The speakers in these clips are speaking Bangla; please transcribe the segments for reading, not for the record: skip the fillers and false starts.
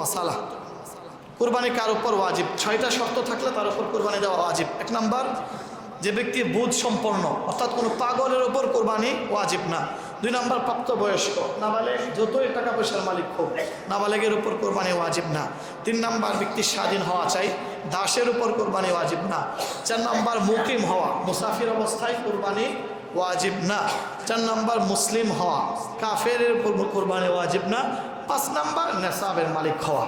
মাসালা। কুরবানি কার উপর ওয়াজিব? 6টা শর্ত থাকলে তার উপর কুরবানি দেওয়া ওয়াজিব। 1 নাম্বার, যে ব্যক্তি বুধ সম্পন্ন, অর্থাৎ কোনো পাগলের উপর কুরবানি ওয়াজিব না। 2 নাম্বার, প্রাপ্তবয়স্ক, নাবালেগ, যতই টাকা পয়সার মালিক হোক, নাবালেগের উপর কুরবানি ওয়াজিব না। 3 নাম্বার, ব্যক্তি স্বাধীন হওয়া চাই, দাসের উপর কুরবানি ওয়াজিব না। 4 নাম্বার, মুকিম হওয়া, মুসাফির অবস্থায় কুরবানি ওয়াজিব না। 4 নাম্বার, মুসলিম হওয়া, কাফেরের উপর কুরবানি ওয়াজিব না। 5 নাম্বার, নেসাবের মালিক হওয়া।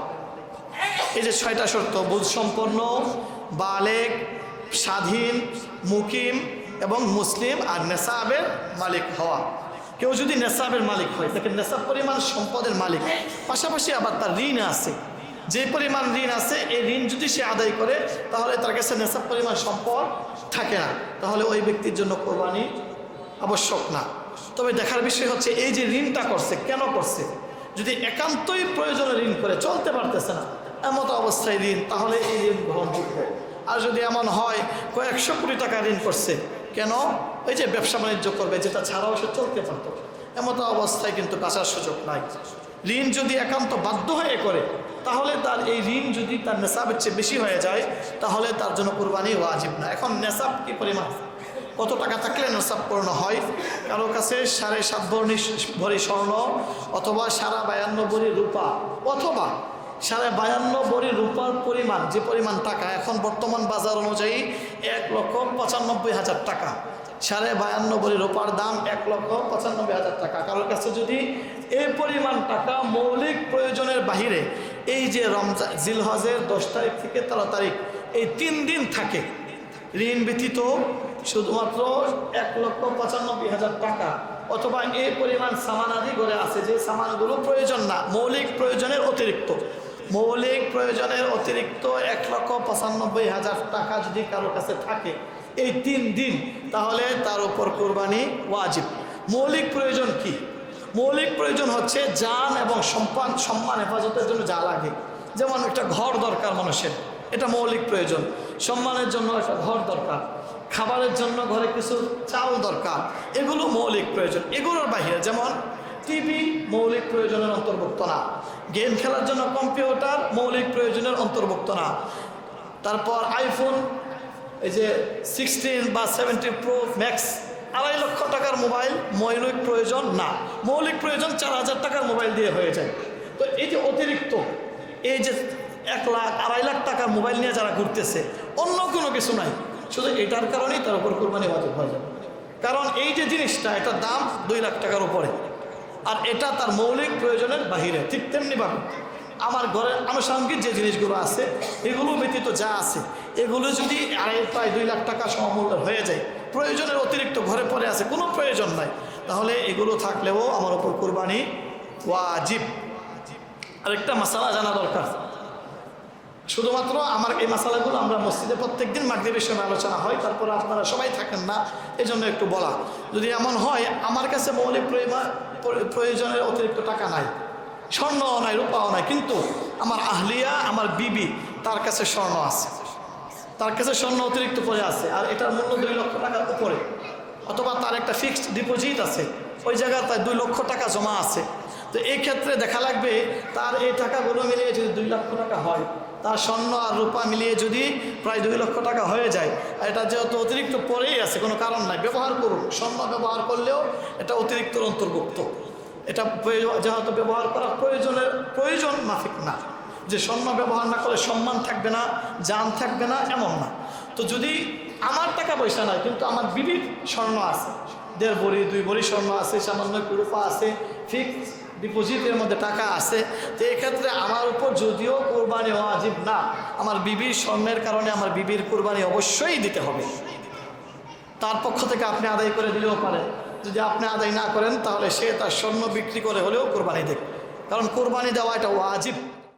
এই যে 6টা শর্ত, বুধ সম্পন্ন, বালেগ, স্বাধীন, মুকিম এবং মুসলিম, আর নেসাবের মালিক হওয়া। কেউ যদি নেসাবের মালিক হয়, দেখেন নেসাব পরিমাণ সম্পদের মালিক, পাশাপাশি আবার তার ঋণ আছে। যে পরিমাণ ঋণ আছে, এই ঋণ যদি সে আদায় করে তাহলে তার কাছে নেসাব পরিমাণ সম্পদ থাকে না, তাহলে ওই ব্যক্তির জন্য কোরবানি আবশ্যক না। তবে দেখার বিষয় হচ্ছে এই যে ঋণটা করছে, কেন করছে? যদি একান্তই প্রয়োজনে ঋণ করে, চলতে পারতেছে না, এমতো অবস্থায় ঋণ, তাহলে এই ঋণ গ্রহণযোগ্য। আর যদি এমন হয় কয়েকশো কোটি টাকা ঋণ করছে, কেন? ওই যে ব্যবসা বাণিজ্য করবে, যেটা ছাড়াও সে চলতে পারত, এমতো অবস্থায় কিন্তু বাঁচার সুযোগ নাই। ঋণ যদি একান্ত বাধ্য হয়ে করে, তাহলে তার এই ঋণ যদি তার নেশাবের চেয়ে বেশি হয়ে যায়, তাহলে তার জন্য কুরবানি ওয়াজিব না। এখন নেশাব কি পরিমাণ, কত টাকা থাকলে নেশাব পূর্ণ হয়? কারো কাছে 7.5 ভরি স্বর্ণ, অথবা 52 ভরি রূপা, অথবা 52 ভরি রূপার পরিমাণ, যে পরিমাণ টাকা এখন বর্তমান বাজার অনুযায়ী 1,95,000 টাকা। 52.5 ভরি রূপার দাম 1,95,000 টাকা। কারোর কাছে যদি এই পরিমাণ টাকা মৌলিক প্রয়োজনের বাহিরে, এই যে রমজান জিলহজের 10 তারিখ থেকে 13 তারিখ, এই 3 দিন থাকে, ঋণ ব্যতীত শুধুমাত্র 1,95,000 টাকা, অথবা এই পরিমাণ সামানাদি ঘরে আছে, যে সামানগুলো প্রয়োজন না, মৌলিক প্রয়োজনের অতিরিক্ত, মৌলিক প্রয়োজনের অতিরিক্ত 1,95,000 টাকা যদি কারোর কাছে থাকে এই 3 দিন, তাহলে তার উপর কুরবানি ওয়াজিব। মৌলিক প্রয়োজন কি? মৌলিক প্রয়োজন হচ্ছে জান এবং সম্মান হেফাজতের জন্য যা লাগে। যেমন একটা ঘর দরকার মানুষের, এটা মৌলিক প্রয়োজন। সম্মানের জন্য একটা ঘর দরকার, খাবারের জন্য ঘরে কিছু চাল দরকার, এগুলো মৌলিক প্রয়োজন। এগুলোর বাহিরে যেমন টিভি মৌলিক প্রয়োজনের অন্তর্ভুক্ত না, গেম খেলার জন্য কম্পিউটার মৌলিক প্রয়োজনের অন্তর্ভুক্ত না, তারপর আইফোন এই যে 16 বা 17 প্রো ম্যাক্স 2.5 লক্ষ টাকার মোবাইল মৌলিক প্রয়োজন না। মৌলিক প্রয়োজন 4,000 টাকার মোবাইল দিয়ে হয়ে যায়। তো এই যে অতিরিক্ত, এই যে 1 লাখ 2.5 লাখ টাকার মোবাইল নিয়ে যারা ঘুরতেছে, অন্য কোনো কিছু নাই, শুধু এটার কারণেই তার উপর কুরবানি ওয়াজিব হয়ে যাবে। কারণ এই যে জিনিসটা, এটার দাম 2 লাখ টাকার উপরে, আর এটা তার মৌলিক প্রয়োজনের বাহিরে। ঠিক তেমনিভাবে আমার ঘরের আনুষঙ্গিক যে জিনিসগুলো আছে, এগুলো ব্যতীত যা আছে, এগুলো যদি প্রায় 2 লাখ টাকা সমমূল্যের হয়ে যায়, প্রয়োজনের অতিরিক্ত ঘরে পড়ে আছে, কোনো প্রয়োজন নাই, তাহলে এগুলো থাকলেও আমার উপর কুরবানি ওয়াজিব। আরেকটা মাসালা জানা দরকার, শুধুমাত্র আমার এই মাসালাগুলো আমরা মসজিদে প্রত্যেকদিন মাগরিবের সময় আলোচনা হয়, তারপরে আপনারা সবাই থাকেন না, এই জন্য একটু বলা। যদি এমন হয় আমার কাছে মৌলিক প্রয়োজনের অতিরিক্ত টাকা নাই, স্বর্ণও নাই, রূপাও নাই, কিন্তু আমার আহলিয়া, আমার বিবি, তার কাছে স্বর্ণ আছে, তার কাছে স্বর্ণ অতিরিক্ত পড়ে আছে, আর এটার মূল্য 2 লক্ষ টাকার উপরে, অথবা তার একটা ফিক্সড ডিপোজিট আছে, ওই জায়গায় তার 2 লক্ষ টাকা জমা আছে। তো এই ক্ষেত্রে দেখা লাগবে তার এই টাকাগুলো মিলিয়ে যদি 2 লক্ষ টাকা হয়, তার স্বর্ণ আর রূপা মিলিয়ে যদি প্রায় 2 লক্ষ টাকা হয়ে যায়, আর এটা যেহেতু অতিরিক্ত পরেই আছে, কোনো কারণ নাই, ব্যবহার করুন। স্বর্ণ ব্যবহার করলেও এটা অতিরিক্ত অন্তর্ভুক্ত, এটা যেহেতু ব্যবহার করা প্রয়োজন মাফিক না, যে স্বর্ণ ব্যবহার না করলে সম্মান থাকবে না, জান থাকবে না, এমন না। তো যদি আমার টাকা পয়সা নাই, কিন্তু আমার বিবির স্বর্ণ আছে, 1.5 ভরি 2 ভরি স্বর্ণ আছে, সামান্য একটু রূপা আছে, ফিক্সড ডিপোজিটের মধ্যে টাকা আছে, তো এক্ষেত্রে আমার উপর যদিও কুরবানি ওয়াজিব না, আমার বিবির স্বর্ণের কারণে আমার বিবির কুরবানি অবশ্যই দিতে হবে। তার পক্ষ থেকে আপনি আদায় করে দিলেও পারে, যদি আপনি আদায় না করেন তাহলে সে তার স্বর্ণ বিক্রি করে হলেও কুরবানি দেবে, কারণ কুরবানি দেওয়া এটা ওয়াজিব।